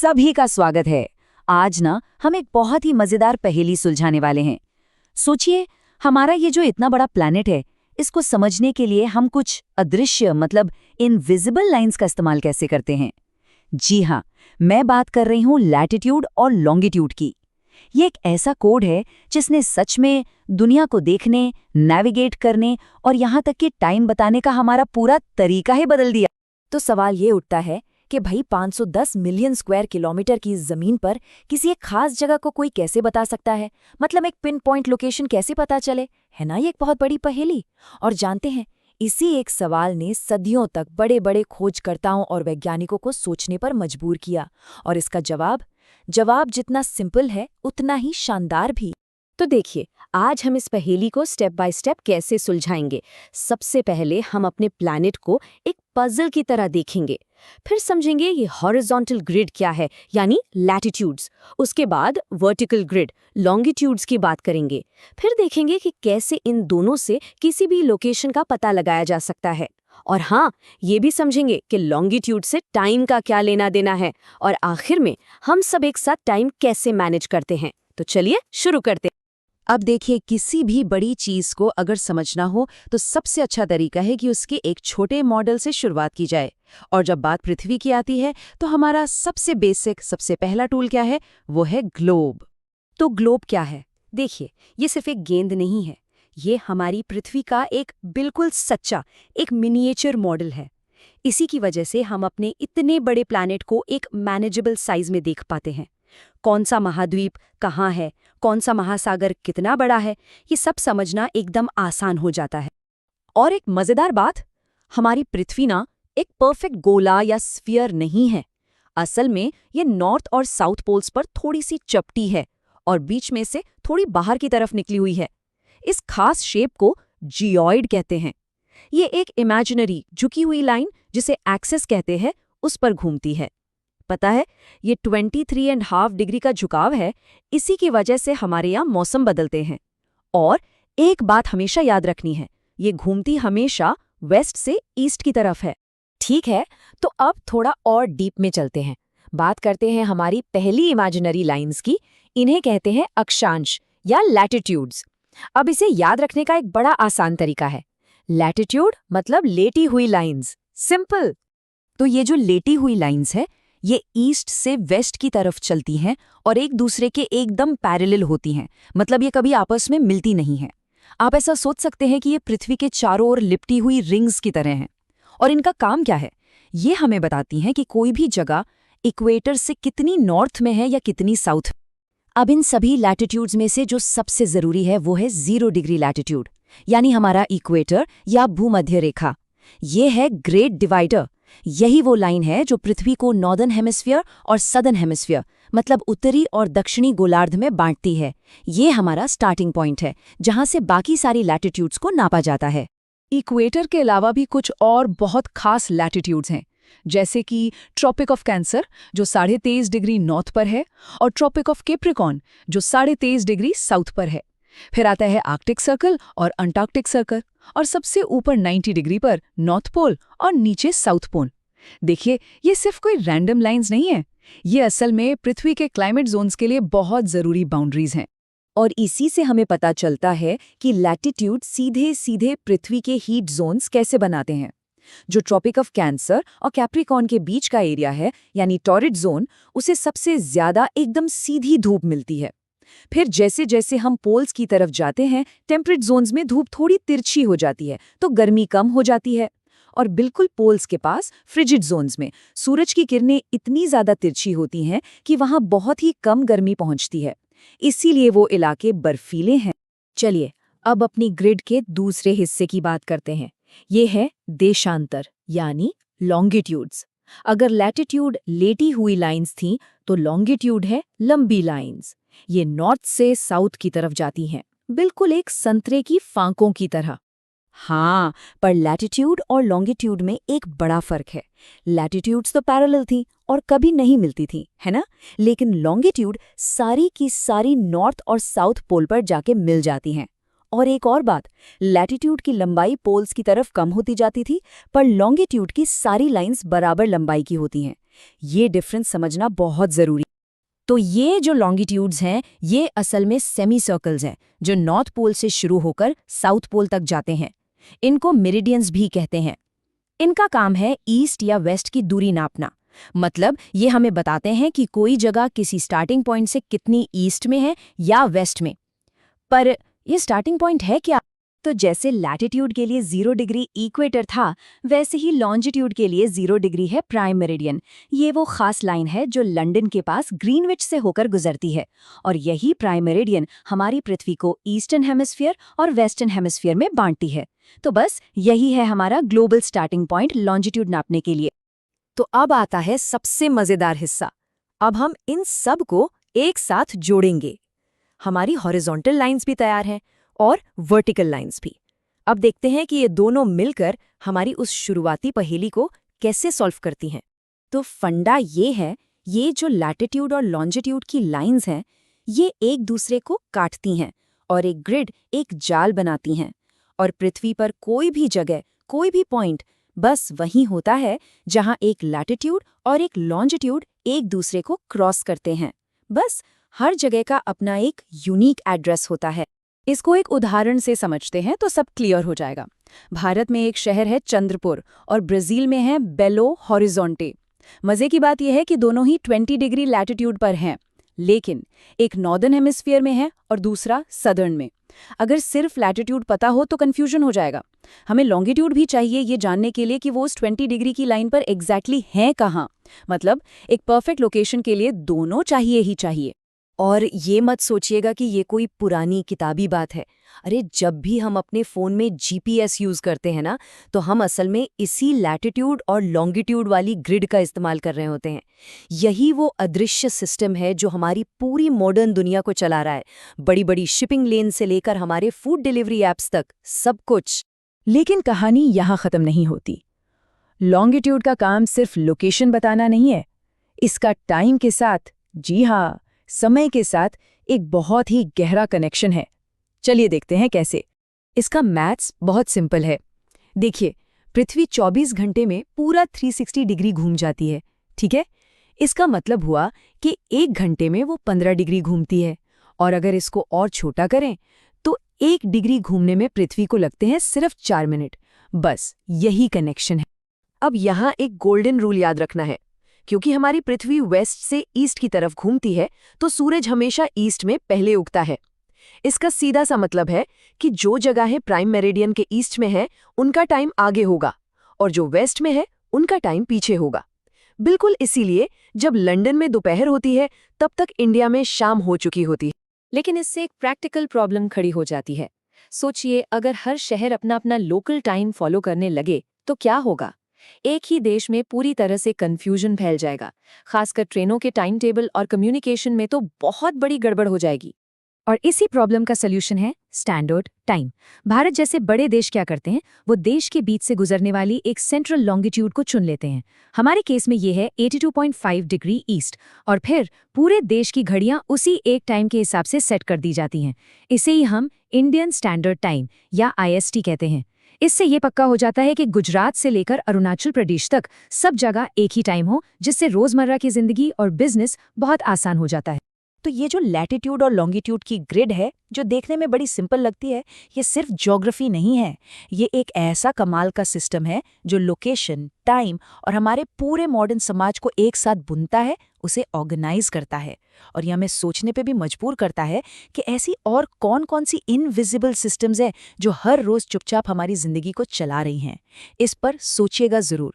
सभी का स्वागत है। आज ना हम एक बहुत ही मजेदार पहेली सुलझाने वाले हैं। सोचिए, हमारा ये जो इतना बड़ा प्लैनेट है, इसको समझने के लिए हम कुछ अदृश्य मतलब इनविजिबल लाइंस का इस्तेमाल कैसे करते हैं। जी हाँ, मैं बात कर रही हूँ लैटिट्यूड और लॉन्गिट्यूड की। ये एक ऐसा कोड है जिसने सच में दुनिया को देखने, नेविगेट करने और यहाँ तक कि टाइम बताने का हमारा पूरा तरीका ही बदल दिया। तो सवाल ये उठता है कि भाई 510 मिलियन स्क्वायर किलोमीटर की जमीन पर किसी एक खास जगह को कोई कैसे बता सकता है। मतलब एक पिन पॉइंट लोकेशन कैसे पता चले, है ना ये एक बहुत बड़ी पहेली। और जानते हैं, इसी एक सवाल ने सदियों तक बड़े बड़े खोजकर्ताओं और वैज्ञानिकों को सोचने पर मजबूर किया। और इसका जवाब जितना सिंपल है उतना ही शानदार भी। तो देखिए, आज हम इस पहेली को स्टेप बाय स्टेप कैसे सुलझाएंगे। सबसे पहले हम अपने प्लैनेट को एक पजल की तरह देखेंगे, फिर समझेंगे ये हॉरिजॉन्टल ग्रिड क्या है, यानी लैटिट्यूड्स। उसके बाद वर्टिकल ग्रिड, लॉन्गिट्यूड्स की बात करेंगे। फिर देखेंगे कि कैसे इन दोनों से किसी भी लोकेशन का पता लगाया जा सकता है। और हाँ, ये भी समझेंगे कि लॉन्गिट्यूड से टाइम का क्या लेना देना है। और आखिर में हम सब एक साथ टाइम कैसे मैनेज करते हैं। तो चलिए शुरू करते हैं। अब देखिए, किसी भी बड़ी चीज को अगर समझना हो तो सबसे अच्छा तरीका है कि उसके एक छोटे मॉडल से शुरुआत की जाए। और जब बात पृथ्वी की आती है तो हमारा सबसे बेसिक, सबसे पहला टूल क्या है, वो है ग्लोब। तो ग्लोब क्या है? देखिए, ये सिर्फ एक गेंद नहीं है, ये हमारी पृथ्वी का एक बिल्कुल सच्चा, एक मिनिएचर मॉडल है। इसी की वजह से हम अपने इतने बड़े प्लैनेट को एक मैनेजेबल साइज में देख पाते हैं। कौन सा महाद्वीप कहाँ है, कौन सा महासागर कितना बड़ा है, ये सब समझना एकदम आसान हो जाता है। और एक मजेदार बात, हमारी पृथ्वी ना एक परफेक्ट गोला या स्फीयर नहीं है। असल में ये नॉर्थ और साउथ पोल्स पर थोड़ी सी चपटी है और बीच में से थोड़ी बाहर की तरफ निकली हुई है। इस खास शेप को जियोइड कहते हैं। ये एक इमेजिनरी झुकी हुई लाइन, जिसे एक्सिस कहते हैं, उस पर घूमती है। पता है, ये 23.5 डिग्री का झुकाव है। इसी की वजह से हमारे यहाँ मौसम बदलते हैं। और एक बात हमेशा याद रखनी है, ये घूमती हमेशा वेस्ट से ईस्ट की तरफ है। ठीक है, तो अब थोड़ा और डीप में चलते हैं। बात करते हैं हमारी पहली इमेजिनरी लाइंस की। इन्हें कहते हैं अक्षांश या लैटिट्यूड्स। अब इसे याद रखने का एक बड़ा आसान तरीका है। लैटिट्यूड मतलब लेटी हुई लाइंस, सिंपल। तो ये जो लेटी हुई लाइंस है, ये ईस्ट से वेस्ट की तरफ चलती हैं और एक दूसरे के एकदम पैरेलल होती हैं। मतलब ये कभी आपस में मिलती नहीं हैं। आप ऐसा सोच सकते हैं कि ये पृथ्वी के चारों ओर लिपटी हुई रिंग्स की तरह हैं। और इनका काम क्या है, ये हमें बताती हैं कि कोई भी जगह इक्वेटर से कितनी नॉर्थ में है या कितनी साउथ। अब इन सभी लैटिट्यूड्स में से जो सबसे ज़रूरी है वो है 0 डिग्री लैटिट्यूड, यानी हमारा इक्वेटर या भूमध्य रेखा। ये है ग्रेट डिवाइडर। यही वो लाइन है जो पृथ्वी को नॉर्दर्न हेमिस्फीयर और सदर्न हेमिस्फीयर मतलब उत्तरी और दक्षिणी गोलार्ध में बांटती है। ये हमारा स्टार्टिंग पॉइंट है, जहां से बाकी सारी लैटिट्यूड्स को नापा जाता है। इक्वेटर के अलावा भी कुछ और बहुत खास लैटिट्यूड्स हैं, जैसे कि ट्रॉपिक ऑफ कैंसर जो 23.5 डिग्री नॉर्थ पर है, और ट्रॉपिक ऑफ कैप्रिकॉर्न जो 23.5 डिग्री साउथ पर है। फिर आता है आर्कटिक सर्कल और अंटार्कटिक सर्कल, और सबसे ऊपर 90 डिग्री पर नॉर्थ पोल और नीचे साउथ पोल। देखिए, ये सिर्फ कोई रैंडम लाइंस नहीं है, ये असल में पृथ्वी के क्लाइमेट जोन्स के लिए बहुत ज़रूरी बाउंड्रीज हैं। और इसी से हमें पता चलता है कि लैटिट्यूड सीधे सीधे पृथ्वी के हीट जोन्स कैसे बनाते हैं। जो ट्रॉपिक ऑफ कैंसर और कैप्रिकॉर्न के बीच का एरिया है, यानी टॉरिड जोन, उसे सबसे ज्यादा एकदम सीधी धूप मिलती है। फिर जैसे जैसे हम पोल्स की तरफ जाते हैं, टेम्परेट जोन्स में धूप थोड़ी तिरछी हो जाती है, तो गर्मी कम हो जाती है। और बिल्कुल पोल्स के पास फ्रिजिड जोन्स में सूरज की किरणें इतनी ज्यादा तिरछी होती हैं कि वहां बहुत ही कम गर्मी पहुंचती है। इसीलिए वो इलाके बर्फीले हैं। चलिए, अब अपनी ग्रिड के दूसरे हिस्से की बात करते हैं। ये है देशांतर, यानी लॉन्गिट्यूड्स। अगर लैटिट्यूड लेटी हुई लाइंस थीं, तो लॉन्गिट्यूड है लंबी लाइंस। ये नॉर्थ से साउथ की तरफ जाती हैं, बिल्कुल एक संतरे की फांकों की तरह। हाँ, पर लैटिट्यूड और लॉन्गिट्यूड में एक बड़ा फर्क है। लैटिट्यूड्स तो पैरेलल थी और कभी नहीं मिलती थी, है ना? लेकिन लॉन्गिट्यूड सारी की सारी नॉर्थ और साउथ पोल पर जाके मिल जाती हैं। और एक और बात, लैटिट्यूड की लंबाई पोल्स की तरफ कम होती जाती थी, पर लॉन्गिट्यूड की सारी लाइंस बराबर लंबाई की होती हैं। ये डिफरेंस समझना बहुत ज़रूरी। तो ये जो लॉन्गिट्यूड्स हैं, ये असल में सेमी सर्कल्स हैं, जो नॉर्थ पोल से शुरू होकर साउथ पोल तक जाते हैं। इनको मेरिडियंस भी कहते हैं। इनका काम है ईस्ट या वेस्ट की दूरी नापना। मतलब ये हमें बताते हैं कि कोई जगह किसी स्टार्टिंग पॉइंट से कितनी ईस्ट में है या वेस्ट में। पर ये स्टार्टिंग पॉइंट है क्या? तो जैसे लैटिट्यूड के लिए 0 डिग्री इक्वेटर था, वैसे ही लॉन्जिट्यूड के लिए 0 डिग्री है प्राइम मेरिडियन। ये वो खास लाइन है जो लंदन के पास ग्रीनविच से होकर गुजरती है, और यही प्राइम मेरिडियन हमारी पृथ्वी को ईस्टर्न हेमिस्फीयर और वेस्टर्न हेमिस्फीयर में बांटती है। तो बस यही है हमारा ग्लोबल स्टार्टिंग पॉइंट लॉन्जिट्यूड नापने के लिए। तो अब आता है सबसे मजेदार हिस्सा। अब हम इन सब को एक साथ जोड़ेंगे। हमारी हॉरिजॉन्टल लाइंस भी तैयार हैं और वर्टिकल लाइंस भी। अब देखते हैं कि ये दोनों मिलकर हमारी उस शुरुआती पहेली को कैसे सॉल्व करती हैं। तो फंडा ये है, ये जो लैटिट्यूड और लॉन्जिट्यूड की लाइंस हैं, ये एक दूसरे को काटती हैं और एक ग्रिड, एक जाल बनाती हैं। और पृथ्वी पर कोई भी जगह, कोई भी पॉइंट बस वहीं होता है जहां एक लैटिट्यूड और एक लॉन्जिट्यूड एक दूसरे को क्रॉस करते हैं। बस हर जगह का अपना एक यूनिक एड्रेस होता है। इसको एक उदाहरण से समझते हैं तो सब क्लियर हो जाएगा। भारत में एक शहर है चंद्रपुर और ब्राजील में है बेलो हॉरिजॉन्टे। मजे की बात यह है कि दोनों ही 20 डिग्री लैटिट्यूड पर हैं, लेकिन एक नॉर्दर्न हेमिस्फीयर में है और दूसरा सदर्न में। अगर सिर्फ लैटिट्यूड पता हो तो कंफ्यूजन हो जाएगा। हमें लॉन्गिट्यूड भी चाहिए ये जानने के लिए कि वो उस 20 डिग्री की लाइन पर एग्जैक्टली हैं कहाँ। मतलब एक परफेक्ट लोकेशन के लिए दोनों चाहिए ही चाहिए। और ये मत सोचिएगा कि ये कोई पुरानी किताबी बात है। अरे जब भी हम अपने फ़ोन में जीपीएस यूज़ करते हैं ना, तो हम असल में इसी लैटिट्यूड और लॉन्गिट्यूड वाली ग्रिड का इस्तेमाल कर रहे होते हैं। यही वो अदृश्य सिस्टम है जो हमारी पूरी मॉडर्न दुनिया को चला रहा है। बड़ी बड़ी शिपिंग लेन से लेकर हमारे फूड डिलीवरी ऐप्स तक, सब कुछ। लेकिन कहानी यहाँ खत्म नहीं होती। लॉन्गिट्यूड का काम सिर्फ लोकेशन बताना नहीं है, इसका टाइम के साथ, जी हाँ, समय के साथ एक बहुत ही गहरा कनेक्शन है। चलिए देखते हैं कैसे। इसका मैथ्स बहुत सिंपल है। देखिए, पृथ्वी 24 घंटे में पूरा 360 डिग्री घूम जाती है, ठीक है? इसका मतलब हुआ कि 1 घंटे में वो 15 डिग्री घूमती है। और अगर इसको और छोटा करें तो 1 डिग्री घूमने में पृथ्वी को लगते हैं सिर्फ 4 मिनट। बस यही कनेक्शन है। अब यहाँ एक गोल्डन रूल याद रखना है। क्योंकि हमारी पृथ्वी वेस्ट से ईस्ट की तरफ घूमती है, तो सूरज हमेशा ईस्ट में पहले उगता है। इसका सीधा सा मतलब है कि जो जगह प्राइम मेरिडियन के ईस्ट में है, उनका टाइम आगे होगा, और जो वेस्ट में है, उनका टाइम पीछे होगा। बिल्कुल इसीलिए जब लंदन में दोपहर होती है, तब तक इंडिया में शाम हो चुकी होती है। लेकिन इससे एक प्रैक्टिकल प्रॉब्लम खड़ी हो जाती है। सोचिए, अगर हर शहर अपना अपना लोकल टाइम फॉलो करने लगे तो क्या होगा? एक ही देश में पूरी तरह से कंफ्यूजन फैल जाएगा। खासकर ट्रेनों के टाइम टेबल और कम्युनिकेशन में तो बहुत बड़ी गड़बड़ हो जाएगी। और इसी प्रॉब्लम का सल्यूशन है स्टैंडर्ड टाइम। भारत जैसे बड़े देश क्या करते हैं, वो देश के बीच से गुजरने वाली एक सेंट्रल लॉन्गिट्यूड को चुन लेते हैं। हमारे केस में ये है 82.5 डिग्री ईस्ट, और फिर पूरे देश की घड़ियां उसी एक टाइम के हिसाब से सेट कर दी जाती हैं। इसे ही हम इंडियन स्टैंडर्ड टाइम या IST कहते हैं। इससे ये पक्का हो जाता है कि गुजरात से लेकर अरुणाचल प्रदेश तक सब जगह एक ही टाइम हो, जिससे रोजमर्रा की जिंदगी और बिजनेस बहुत आसान हो जाता है। तो ये जो लैटिट्यूड और लॉन्गिट्यूड की ग्रिड है, जो देखने में बड़ी सिंपल लगती है, ये सिर्फ ज्योग्राफी नहीं है। ये एक ऐसा कमाल का सिस्टम है जो लोकेशन, टाइम और हमारे पूरे मॉडर्न समाज को एक साथ बुनता है, उसे ऑर्गेनाइज करता है। और ये हमें सोचने पे भी मजबूर करता है कि ऐसी और कौन-कौन सी इनविजिबल सिस्टम्स हैं जो हर रोज चुपचाप हमारी जिंदगी को चला रही हैं। इस पर सोचिएगा जरूर।